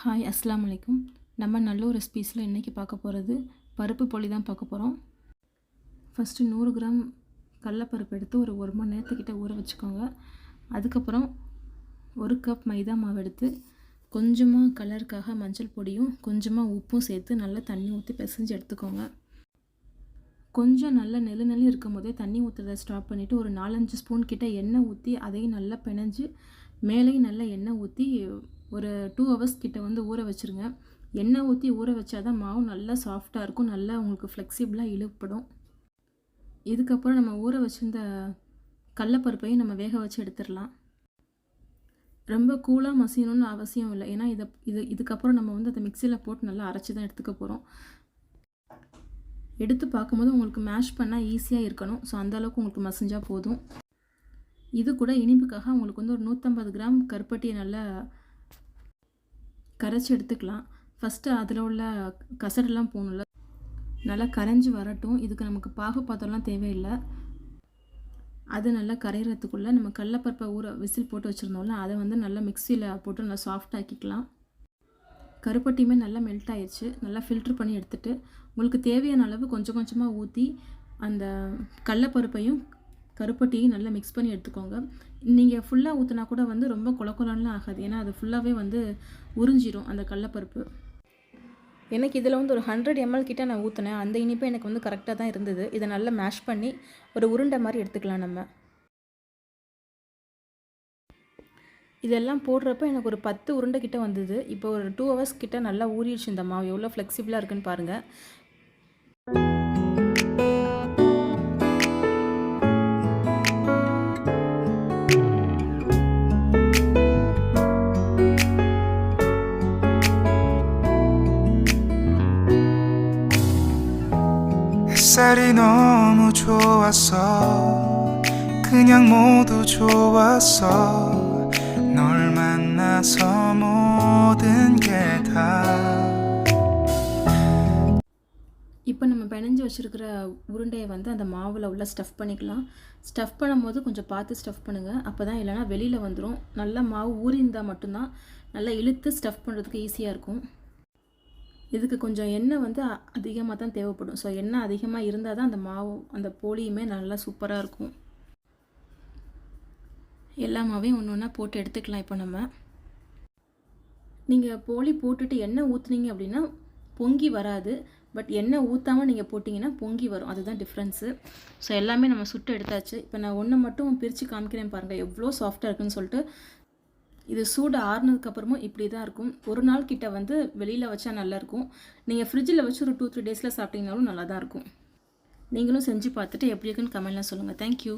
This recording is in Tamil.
ஹாய் அஸ்ஸலாமு அலைக்கும். நம்ம நல்லூர் ரெசிபீஸில் இன்றைக்கி பார்க்க போகிறது பருப்பு போலி தான் பார்க்க போகிறோம். ஃபஸ்ட்டு 100 கிராம் கடலப்பருப்பு எடுத்து ஒரு மணி நேரத்துக்கிட்ட ஊற வச்சுக்கோங்க. அதுக்கப்புறம் 1 கப் மைதா மாவு எடுத்து கொஞ்சமாக கலருக்காக மஞ்சள் பொடியும் கொஞ்சமாக உப்பும் சேர்த்து நல்லா தண்ணி ஊற்றி பிசைஞ்சு எடுத்துக்கோங்க. கொஞ்சம் நல்லா நெல்லு இருக்கும் போதே தண்ணி ஊற்றுறதை ஸ்டாப் பண்ணிவிட்டு ஒரு 4-5 ஸ்பூன் கிட்ட எண்ணெய் ஊற்றி அதையும் நல்லா பிணைஞ்சு மேலேயும் நல்லா எண்ணெய் ஊற்றி ஒரு 2 ஹவர்ஸ் கிட்ட ஊற வச்சுருங்க. எண்ணெய் ஊற்றி ஊற வச்சாதான் மாவு நல்லா சாஃப்டாக இருக்கும், நல்லா உங்களுக்கு ஃப்ளெக்சிபிளாக இழுப்படும். இதுக்கப்புறம் நம்ம ஊற வச்சுருந்த கடலப்பருப்பையும் நம்ம வேக வச்சு எடுத்துடலாம். ரொம்ப கூலாக மசியணும்னு அவசியம் இல்லை, ஏன்னா இதுக்கப்புறம் நம்ம அதை மிக்சியில் போட்டு நல்லா அரைச்சி தான் எடுத்துக்க போகிறோம். எடுத்து பார்க்கும்போது உங்களுக்கு மேஷ் பண்ணால் ஈஸியாக இருக்கணும். ஸோ அந்தளவுக்கு உங்களுக்கு மசிஞ்சால் போதும். இது கூட இனிப்புக்காக உங்களுக்கு ஒரு 150 கிராம் கருப்பட்டியை நல்லா கரைச்சி எடுத்துக்கலாம். ஃபஸ்ட்டு அதில் உள்ள கசடெல்லாம் போகணும்ல, நல்லா கரைஞ்சி வரட்டும். இதுக்கு நமக்கு பாகு பாத்திரம்லாம் தேவையில்லை. அது நல்லா கரைகிறதுக்குள்ளே நம்ம கடலப்பருப்பை விசில் போட்டு வச்சுருந்தோம்ல, அதை நல்லா மிக்சியில் போட்டு நல்லா சாஃப்ட் ஆக்கிக்கலாம். கருப்பட்டியுமே நல்லா மெல்ட் ஆயிடுச்சு. நல்லா ஃபில்ட்ரு பண்ணி எடுத்துகிட்டு உங்களுக்கு தேவையான அளவு கொஞ்சம் கொஞ்சமாக ஊற்றி அந்த கடலப்பருப்பையும் கருப்பட்டியையும் நல்லா மிக்ஸ் பண்ணி எடுத்துக்கோங்க. நீங்கள் ஃபுல்லாக ஊற்றினா கூட ரொம்ப கொலக்கொலன்லாம் ஆகாது, ஏன்னா அது ஃபுல்லாகவே உறிஞ்சிடும் அந்த கடலப்பருப்பு. எனக்கு இதில் ஒரு 100 ml கிட்ட நான் ஊற்றினேன். அந்த இனிப்பு எனக்கு கரெக்டாக தான் இருந்தது. இதை நல்லா மேஷ் பண்ணி ஒரு உருண்டை மாதிரி எடுத்துக்கலாம். நம்ம இதெல்லாம் போடுறப்ப எனக்கு ஒரு 10 உருண்டை கிட்ட வந்தது. இப்போ ஒரு 2 ஹவர்ஸ் கிட்ட நல்லா ஊறிடுச்சு இந்த மாவு. எவ்வளோ ஃப்ளெக்சிபிளாக இருக்குன்னு பாருங்கள். 햇살이 너무 좋았어 그냥 모두 좋았어 널 만나서 모든 게 다. இப்போ நம்ம பிணைஞ்சு வச்சுருக்கிற உருண்டையை அந்த மாவில் உள்ள ஸ்டஃப் பண்ணிக்கலாம். ஸ்டஃப் பண்ணும்போது கொஞ்சம் பார்த்து ஸ்டஃப் பண்ணுங்கள், அப்போ தான், இல்லைனா வெளியில் வந்துடும். நல்லா மாவு ஊறிந்தால் மட்டும்தான் நல்லா இழுத்து ஸ்டஃப் பண்ணுறதுக்கு ஈஸியாக இருக்கும். இதுக்கு கொஞ்சம் எண்ணெய் அதிகமாக தான் தேவைப்படும். ஸோ எண்ணெய் அதிகமாக இருந்தால் தான் அந்த மாவு அந்த போலியுமே நல்லா சூப்பராக இருக்கும். எல்லா மாவையும் ஒன்று ஒன்றா போட்டு எடுத்துக்கலாம். இப்போ நீங்கள் போலி போட்டுட்டு எண்ணெய் ஊற்றுனீங்க அப்படின்னா பொங்கி வராது. பட் எண்ணெய் ஊற்றாமல் நீங்கள் போட்டிங்கன்னா பொங்கி வரும். அதுதான் டிஃப்ரென்ஸு. ஸோ எல்லாமே நம்ம சுட்டு எடுத்தாச்சு. இப்போ நான் ஒன்று மட்டும் பிரித்து காமிக்கிறேன் பாருங்கள், எவ்வளோ சாஃப்டாக இருக்குன்னு சொல்லிட்டு. இது சூடு ஆறுனதுக்கப்புறமும் இப்படி தான் இருக்கும். ஒரு நாள் கிட்ட வெளியில் வச்சா நல்லாயிருக்கும். நீங்கள் ஃப்ரிட்ஜில் வச்சு ஒரு 2-3 டேஸில் சாப்பிட்டீங்கனாலும் நல்லா தான் இருக்கும். நீங்களும் செஞ்சு பார்த்துட்டு எப்படி இருக்குன்னு கமெண்ட்லாம் சொல்லுங்கள். தேங்க்யூ.